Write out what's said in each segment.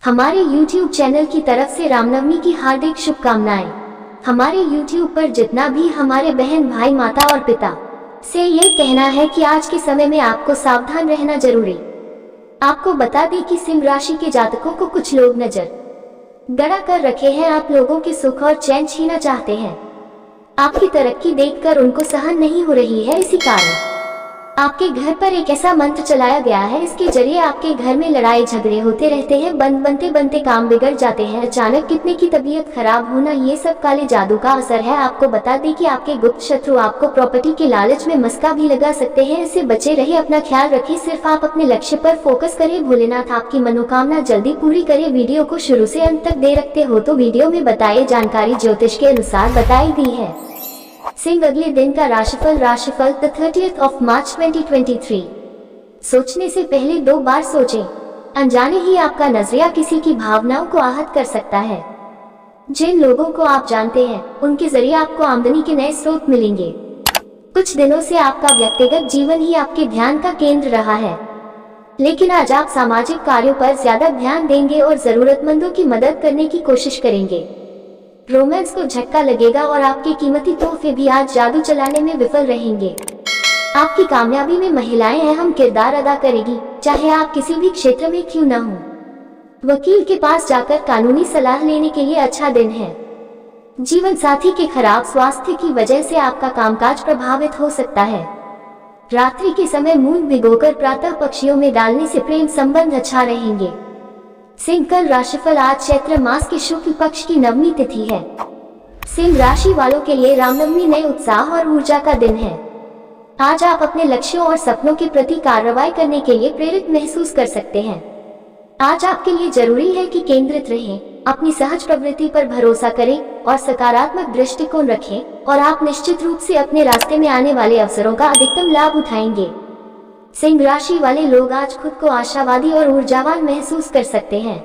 हमारे YouTube channel की तरफ से रामनवमी की हार्दिक शुभकामनाएं। हमारे YouTube पर जितना भी हमारे बहन भाई माता और पिता से ये कहना है कि आज के समय में आपको सावधान रहना जरूरी। आपको बता दें कि सिंह राशि के जातकों को कुछ लोग नजर गड़ा कर रखे हैं। आप लोगों के सुख और चैन छीना चाहते हैं। आपकी तरक्की देखकर उनको सहन नहीं हो रही है। इसी कारण आपके घर पर एक ऐसा मंत्र चलाया गया है, इसके जरिए आपके घर में लड़ाई झगड़े होते रहते हैं, बनते बनते काम बिगड़ जाते हैं, अचानक कितने की तबीयत खराब होना, ये सब काले जादू का असर है। आपको बता दें कि आपके गुप्त शत्रु आपको प्रॉपर्टी के लालच में मस्का भी लगा सकते हैं। इससे बचे रहे, अपना ख्याल रखें, सिर्फ आप अपने लक्ष्य पर फोकस करें। भोलेनाथ आपकी मनोकामना जल्दी पूरी करे। वीडियो को शुरू से अंत तक दे रखते हो तो वीडियो में बताई जानकारी ज्योतिष के अनुसार बताई गई है। सिंह अगले दिन का राशिफल द 30th of March 2023। सोचने से पहले 2 बार सोचें, अनजाने ही आपका नजरिया किसी की भावनाओं को आहत कर सकता है। जिन लोगों को आप जानते हैं उनके जरिए आपको आमदनी के नए स्रोत मिलेंगे। कुछ दिनों से आपका व्यक्तिगत जीवन ही आपके ध्यान का केंद्र रहा है, लेकिन आज आप सामाजिक कार्यों पर ज्यादा ध्यान देंगे और जरूरतमंदों की मदद करने की कोशिश करेंगे। रोमांस को झटका लगेगा और आपके कीमती तोहफे भी आज जादू चलाने में विफल रहेंगे। आपकी कामयाबी में महिलाएं अहम किरदार अदा करेगी, चाहे आप किसी भी क्षेत्र में क्यों न हो। वकील के पास जाकर कानूनी सलाह लेने के लिए अच्छा दिन है। जीवन साथी के खराब स्वास्थ्य की वजह से आपका कामकाज प्रभावित हो सकता है। रात्रि के समय मूंग भिगोकर प्रातः पक्षियों में डालने से प्रेम संबंध अच्छा रहेंगे। सिंह कल राशिफल आज चैत्र मास के शुक्ल पक्ष की नवमी तिथि है। सिंह राशि वालों के लिए रामनवमी नए उत्साह और ऊर्जा का दिन है। आज आप अपने लक्ष्यों और सपनों के प्रति कार्रवाई करने के लिए प्रेरित महसूस कर सकते हैं। आज आपके लिए जरूरी है कि केंद्रित रहें, अपनी सहज प्रवृत्ति पर भरोसा करें और सकारात्मक दृष्टिकोण रखें और आप निश्चित रूप से अपने रास्ते में आने वाले अवसरों का अधिकतम लाभ उठाएंगे। सिंह राशि वाले लोग आज खुद को आशावादी और ऊर्जावान महसूस कर सकते हैं।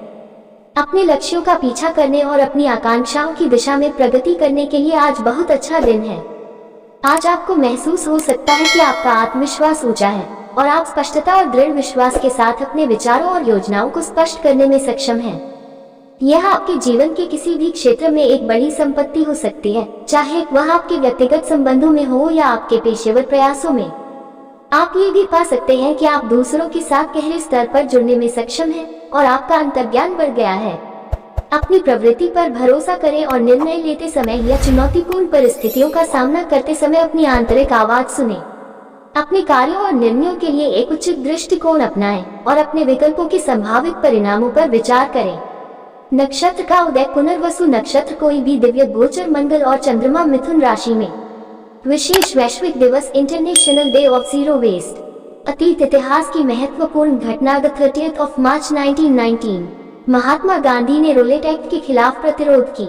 अपने लक्ष्यों का पीछा करने और अपनी आकांक्षाओं की दिशा में प्रगति करने के लिए आज बहुत अच्छा दिन है। आज आपको महसूस हो सकता है कि आपका आत्मविश्वास ऊंचा है और आप स्पष्टता और दृढ़ विश्वास के साथ अपने विचारों और योजनाओं को स्पष्ट करने में सक्षम हैं। यह आपके जीवन के किसी भी क्षेत्र में एक बड़ी संपत्ति हो सकती है, चाहे वह आपके व्यक्तिगत संबंधों में हो या आपके पेशेवर प्रयासों में। आप ये भी पा सकते हैं कि आप दूसरों के साथ गहरे स्तर पर जुड़ने में सक्षम हैं और आपका अंतर्ज्ञान बढ़ गया है। अपनी प्रवृत्ति पर भरोसा करें और निर्णय लेते समय या चुनौतीपूर्ण परिस्थितियों का सामना करते समय अपनी आंतरिक आवाज सुनें। अपने कार्यों और निर्णयों के लिए एक उचित दृष्टिकोण अपनाएं और अपने विकल्पों के संभावित परिणामों पर विचार करें। नक्षत्र का उदय पुनर्वसु नक्षत्र। कोई भी दिव्य गोचर मंगल और चंद्रमा मिथुन राशि में। विशेष वैश्विक दिवस international day of zero waste. अतीत इतिहास की महत्वपूर्ण घटना the 30th of March 1919। Mahatma Gandhi ने रोलेट एक्ट के खिलाफ प्रतिरोध की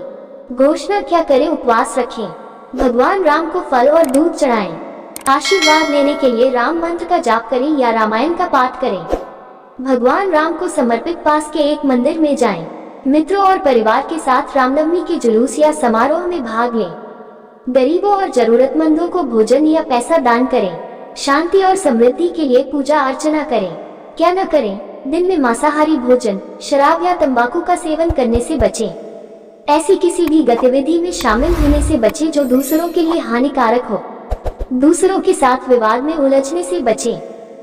घोषणा। क्या करें? उपवास रखें, भगवान राम को फल और दूध चढ़ाएं, आशीर्वाद लेने के लिए राम मंत्र का जाप करें या रामायण का पाठ करें। भगवान राम को समर्पित पास के एक मंदिर में जाएं। मित्रों और परिवार के साथ रामनवमी के जुलूस या समारोह में भाग लें। गरीबों और जरूरतमंदों को भोजन या पैसा दान करें। शांति और समृद्धि के लिए पूजा अर्चना करें। क्या न करें? दिन में मांसाहारी भोजन, शराब या तंबाकू का सेवन करने से बचें। ऐसी किसी भी गतिविधि में शामिल होने से बचें जो दूसरों के लिए हानिकारक हो। दूसरों के साथ विवाद में उलझने से बचें।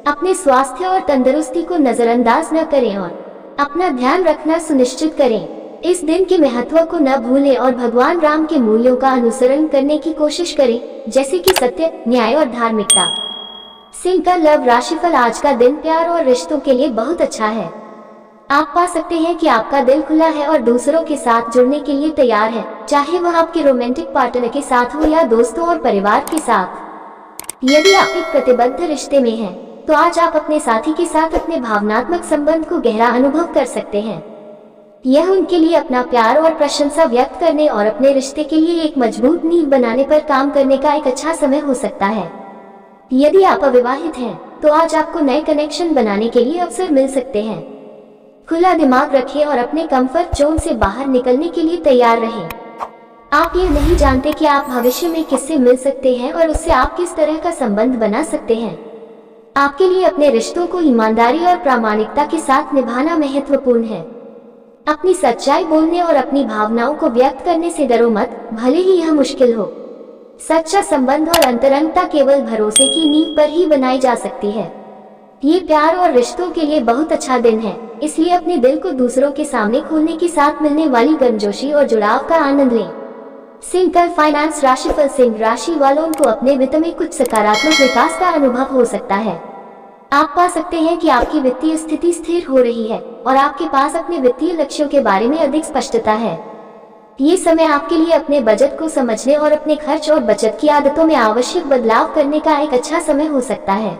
अपने स्वास्थ्य और तंदुरुस्ती को नजरअंदाज न करें और अपना ध्यान रखना सुनिश्चित करें। इस दिन के महत्व को न भूलें और भगवान राम के मूल्यों का अनुसरण करने की कोशिश करें, जैसे कि सत्य, न्याय और धार्मिकता। सिंह का लव राशिफल आज का दिन प्यार और रिश्तों के लिए बहुत अच्छा है। आप पा सकते हैं कि आपका दिल खुला है और दूसरों के साथ जुड़ने के लिए तैयार है, चाहे वह आपके रोमांटिक पार्टनर के साथ हो या दोस्तों और परिवार के साथ। यदि आप एक प्रतिबद्ध रिश्ते में हैं, तो आज आप अपने साथी के साथ अपने भावनात्मक संबंध को गहरा अनुभव कर सकते हैं। यह उनके लिए अपना प्यार और प्रशंसा व्यक्त करने और अपने रिश्ते के लिए एक मजबूत नींव बनाने पर काम करने का एक अच्छा समय हो सकता है। यदि आप अविवाहित हैं, तो आज आपको नए कनेक्शन बनाने के लिए अवसर मिल सकते हैं। खुला दिमाग रखें और अपने कंफर्ट जोन से बाहर निकलने के लिए तैयार रहें। आप ये नहीं जानते कि आप भविष्य में किससे मिल सकते हैं और उससे आप किस तरह का संबंध बना सकते हैं। आपके लिए अपने रिश्तों को ईमानदारी और प्रामाणिकता के साथ निभाना महत्वपूर्ण है। अपनी सच्चाई बोलने और अपनी भावनाओं को व्यक्त करने से डरो मत, भले ही यह मुश्किल हो। सच्चा संबंध और अंतरंगता केवल भरोसे की नींव पर ही बनाई जा सकती है। ये प्यार और रिश्तों के लिए बहुत अच्छा दिन है, इसलिए अपने दिल को दूसरों के सामने खोलने के साथ मिलने वाली गर्मजोशी और जुड़ाव का आनंद लें। सिंह कल फाइनेंस राशिफल। सिंह राशि वालों को अपने वित्त में कुछ सकारात्मक विकास का अनुभव हो सकता है। आप पा सकते हैं कि आपकी वित्तीय स्थिति स्थिर हो रही है और आपके पास अपने वित्तीय लक्ष्यों के बारे में अधिक स्पष्टता है। ये समय आपके लिए अपने बजट को समझने और अपने खर्च और बचत की आदतों में आवश्यक बदलाव करने का एक अच्छा समय हो सकता है।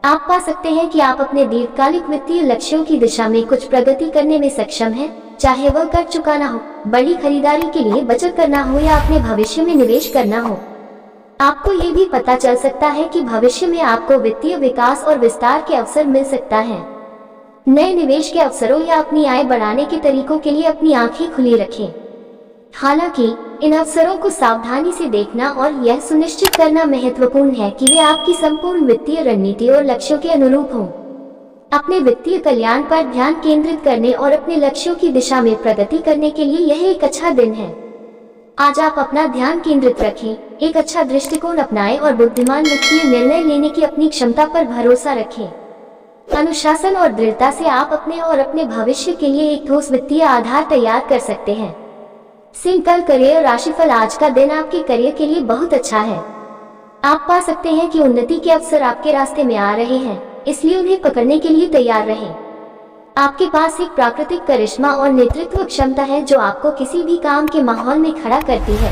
आप पा सकते हैं कि आप अपने दीर्घकालिक वित्तीय लक्ष्यों की दिशा में कुछ प्रगति करने में सक्षम हैं, चाहे वह कर्ज चुकाना हो, बड़ी खरीदारी के लिए बचत करना हो या अपने भविष्य में निवेश करना हो। आपको ये भी पता चल सकता है कि भविष्य में आपको वित्तीय विकास और विस्तार के अवसर मिल सकता है। नए निवेश के अवसरों या अपनी आय बढ़ाने के तरीकों के लिए अपनी आंखें खुली रखें। हालांकि इन अवसरों को सावधानी से देखना और यह सुनिश्चित करना महत्वपूर्ण है कि वे आपकी संपूर्ण वित्तीय रणनीति और लक्ष्यों के अनुरूप हों। अपने वित्तीय कल्याण पर ध्यान केंद्रित करने और अपने लक्ष्यों की दिशा में प्रगति करने के लिए यह एक अच्छा दिन है। आज आप अपना ध्यान केंद्रित रखें, एक अच्छा दृष्टिकोण अपनाएं और बुद्धिमान वित्तीय निर्णय लेने की अपनी क्षमता पर भरोसा रखें। अनुशासन और दृढ़ता से आप अपने और अपने भविष्य के लिए एक ठोस वित्तीय आधार तैयार कर सकते हैं। सिंह कल करियर राशिफल। आज का दिन आपके करियर के लिए बहुत अच्छा है। आप पा सकते हैं कि उन्नति के अवसर आपके रास्ते में आ रहे हैं, इसलिए उन्हें पकड़ने के लिए तैयार रहें। आपके पास एक प्राकृतिक करिश्मा और नेतृत्व क्षमता है जो आपको किसी भी काम के माहौल में खड़ा करती है।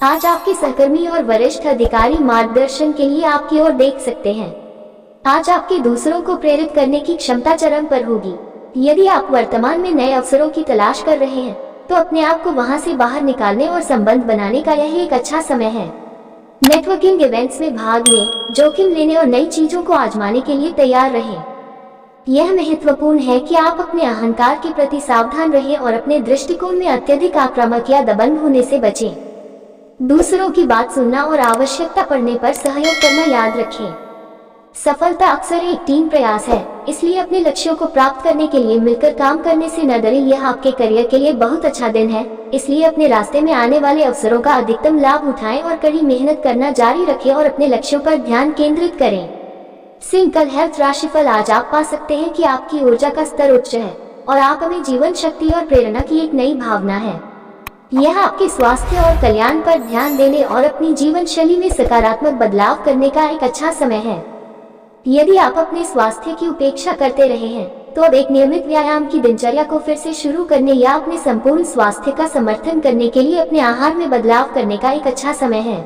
आज आपके सहकर्मी और वरिष्ठ अधिकारी मार्गदर्शन के लिए आपकी ओर देख सकते हैं। आज आपके दूसरों को प्रेरित करने की क्षमता चरम पर होगी। यदि आप वर्तमान में नए अवसरों की तलाश कर रहे हैं तो अपने आप को वहां से बाहर निकालने और संबंध बनाने का यह एक अच्छा समय है। नेटवर्किंग इवेंट्स में भाग लें, जोखिम लेने और नई चीजों को आजमाने के लिए तैयार रहें। यह महत्वपूर्ण है कि आप अपने अहंकार के प्रति सावधान रहें और अपने दृष्टिकोण में अत्यधिक आक्रामक या दबंग होने से बचें। दूसरों की बात सुनना और आवश्यकता पड़ने पर सहयोग करना याद रखें। सफलता अक्सर एक टीम प्रयास है, इसलिए अपने लक्ष्यों को प्राप्त करने के लिए मिलकर काम करने से न डरें। यह आपके करियर के लिए बहुत अच्छा दिन है, इसलिए अपने रास्ते में आने वाले अवसरों का अधिकतम लाभ उठाएं और कड़ी मेहनत करना जारी रखें और अपने लक्ष्यों पर ध्यान केंद्रित करें। सिंह कल हेल्थ राशिफल। आज आप पा सकते हैं कि आपकी ऊर्जा का स्तर उच्च है और आप में जीवन शक्ति और प्रेरणा की एक नई भावना है। यह आपके स्वास्थ्य और कल्याण पर ध्यान देने और अपनी जीवन शैली में सकारात्मक बदलाव करने का एक अच्छा समय है। यदि आप अपने स्वास्थ्य की उपेक्षा करते रहे हैं तो अब एक नियमित व्यायाम की दिनचर्या को फिर से शुरू करने या अपने संपूर्ण स्वास्थ्य का समर्थन करने के लिए अपने आहार में बदलाव करने का एक अच्छा समय है।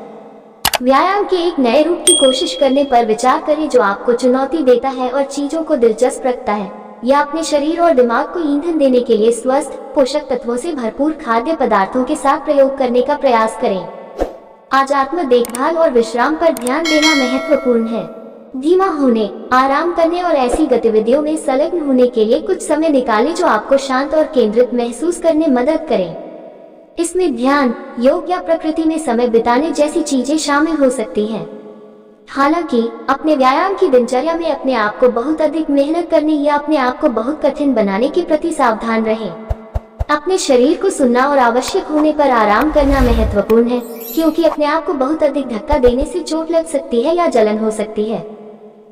व्यायाम के एक नए रूप की कोशिश करने पर विचार करें जो आपको चुनौती देता है और चीजों को दिलचस्प रखता है, या अपने शरीर और दिमाग को ईंधन देने के लिए स्वस्थ पोषक तत्वों से भरपूर खाद्य पदार्थों के साथ प्रयोग करने का प्रयास करें। आज आत्म देखभाल और विश्राम पर ध्यान देना महत्वपूर्ण है। धीमा होने, आराम करने और ऐसी गतिविधियों में संलग्न होने के लिए कुछ समय निकालें जो आपको शांत और केंद्रित महसूस करने मदद करें। इसमें ध्यान, योग या प्रकृति में समय बिताने जैसी चीजें शामिल हो सकती हैं। हालांकि अपने व्यायाम की दिनचर्या में अपने आप को बहुत अधिक मेहनत करने या अपने आप को बहुत कठिन बनाने के प्रति सावधान रहें। अपने शरीर को सुनना और आवश्यक होने पर आराम करना महत्वपूर्ण है, क्योंकि अपने आप को बहुत अधिक धक्का देने से चोट लग सकती है या जलन हो सकती है।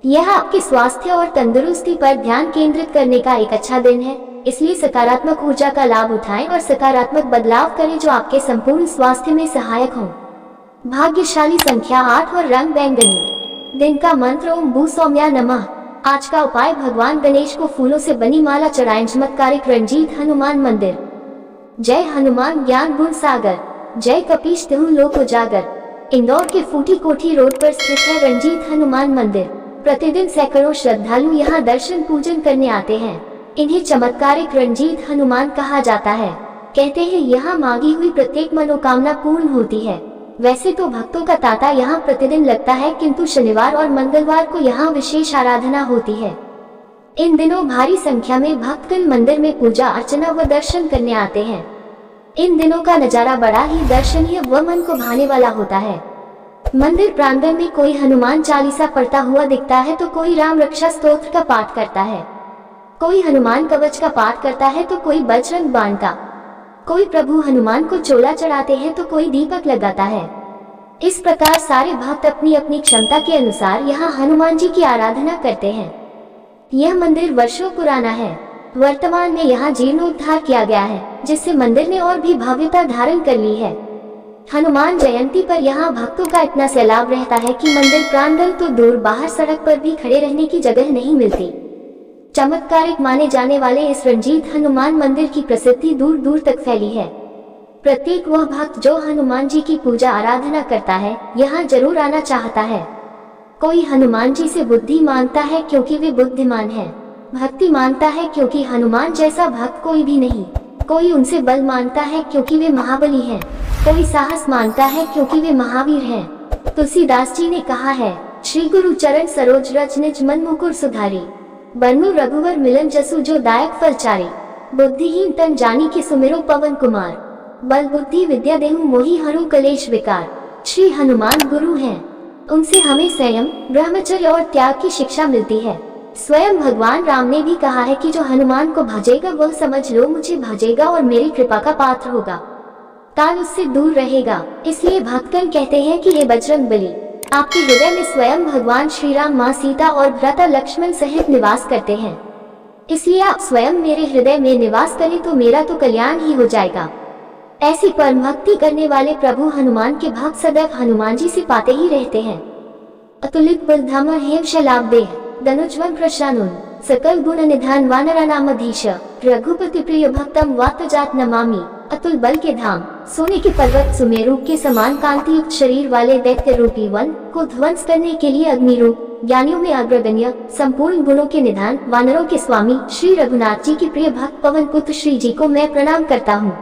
यह आपके स्वास्थ्य और तंदुरुस्ती पर ध्यान केंद्रित करने का एक अच्छा दिन है, इसलिए सकारात्मक ऊर्जा का लाभ उठाएं और सकारात्मक बदलाव करें जो आपके संपूर्ण स्वास्थ्य में सहायक हों। भाग्यशाली संख्या 8 और रंग बैंगनी। दिन का मंत्र ओम भू सौम्या नमः। आज का उपाय भगवान गणेश को फूलों से बनी माला चढ़ाएं। चमत्कारिक रंजीत हनुमान मंदिर। जय हनुमान ज्ञान गुण सागर, जय कपीश तिहु लोक उजागर। इंदौर के फूटी कोठी रोड पर स्थित है रंजीत हनुमान मंदिर। प्रतिदिन सैकड़ों श्रद्धालु यहाँ दर्शन पूजन करने आते हैं। इन्हें चमत्कारिक रंजीत हनुमान कहा जाता है। कहते हैं यहाँ मांगी हुई प्रत्येक मनोकामना पूर्ण होती है। वैसे तो भक्तों का तांता यहाँ प्रतिदिन लगता है, किंतु शनिवार और मंगलवार को यहाँ विशेष आराधना होती है। इन दिनों भारी संख्या में भक्तगण मंदिर में पूजा अर्चना व दर्शन करने आते हैं। इन दिनों का नजारा बड़ा ही दर्शनीय व मन को भाने वाला होता है। मंदिर प्रांगण में कोई हनुमान चालीसा पढ़ता हुआ दिखता है तो कोई राम रक्षा स्तोत्र का पाठ करता है। कोई हनुमान कवच का पाठ करता है तो कोई बजरंग बाण का, कोई प्रभु हनुमान को चोला चढ़ाते हैं तो कोई दीपक लगाता है। इस प्रकार सारे भक्त अपनी अपनी क्षमता के अनुसार यहाँ हनुमान जी की आराधना करते हैं। यह मंदिर वर्षों पुराना है। वर्तमान में यहाँ जीर्णोद्धार किया गया है, जिससे मंदिर ने और भी भव्यता धारण कर ली है। हनुमान जयंती पर यहाँ भक्तों का इतना सैलाब रहता है कि मंदिर प्रांगण तो दूर, बाहर सड़क पर भी खड़े रहने की जगह नहीं मिलती। चमत्कारिक माने जाने वाले इस रंजीत हनुमान मंदिर की प्रसिद्धि दूर दूर तक फैली है। प्रत्येक वह भक्त जो हनुमान जी की पूजा आराधना करता है, यहाँ जरूर आना चाहता है। कोई हनुमान जी से बुद्धि मांगता है क्योंकि वे बुद्धिमान हैं। भक्ति मांगता है क्योंकि हनुमान जैसा भक्त कोई भी नहीं। कोई उनसे बल मांगता है क्योंकि वे महाबली हैं। कोई साहस मांगता है क्योंकि वे महावीर हैं। तुलसीदास जी ने कहा है, श्री गुरु चरण सरोज रज निज मन मुकुर सुधारी, बरनु रघुवर मिलन जसु जो दायक फल चारी, बुद्धिहीन तन जानी के सुमिरो पवन कुमार, बल बुद्धि विद्या देहु मोहि हरु कलेश विकार। श्री हनुमान गुरु हैं। उनसे हमें संयम, ब्रह्मचर्य और त्याग की शिक्षा मिलती है। स्वयं भगवान राम ने भी कहा है कि जो हनुमान को भजेगा वह समझ लो मुझे भजेगा और मेरी कृपा का पात्र होगा, काल उससे दूर रहेगा। इसलिए भक्तगण कहते हैं कि हे बजरंग बली, आपके हृदय में स्वयं भगवान श्री राम, माँ सीता और भ्राता लक्ष्मण सहित निवास करते हैं। इसलिए आप स्वयं मेरे हृदय में निवास करें तो मेरा तो कल्याण ही हो जाएगा। ऐसी परम भक्ति करने वाले प्रभु हनुमान के भक्त सदैव हनुमान जी से पाते ही रहते हैं। अतुलित बलधाम हेम शलाब्देह धनुज्वन प्रशानुन सकल गुण निधान वानरानामधीश, रघुपति प्रिय भक्तम वातजात नमामि। अतुल बल के धाम, सोने के पर्वत सुमेरु के समान कांति युक्त शरीर वाले दैत्य रूपी वन को ध्वंस करने के लिए अग्नि रूप, ज्ञानियों में अग्रगण्य, संपूर्ण गुणों के निधान, वानरों के स्वामी श्री रघुनाथ जी के प्रिय भक्त पवन पुत्र श्री जी को मैं प्रणाम करता हूँ।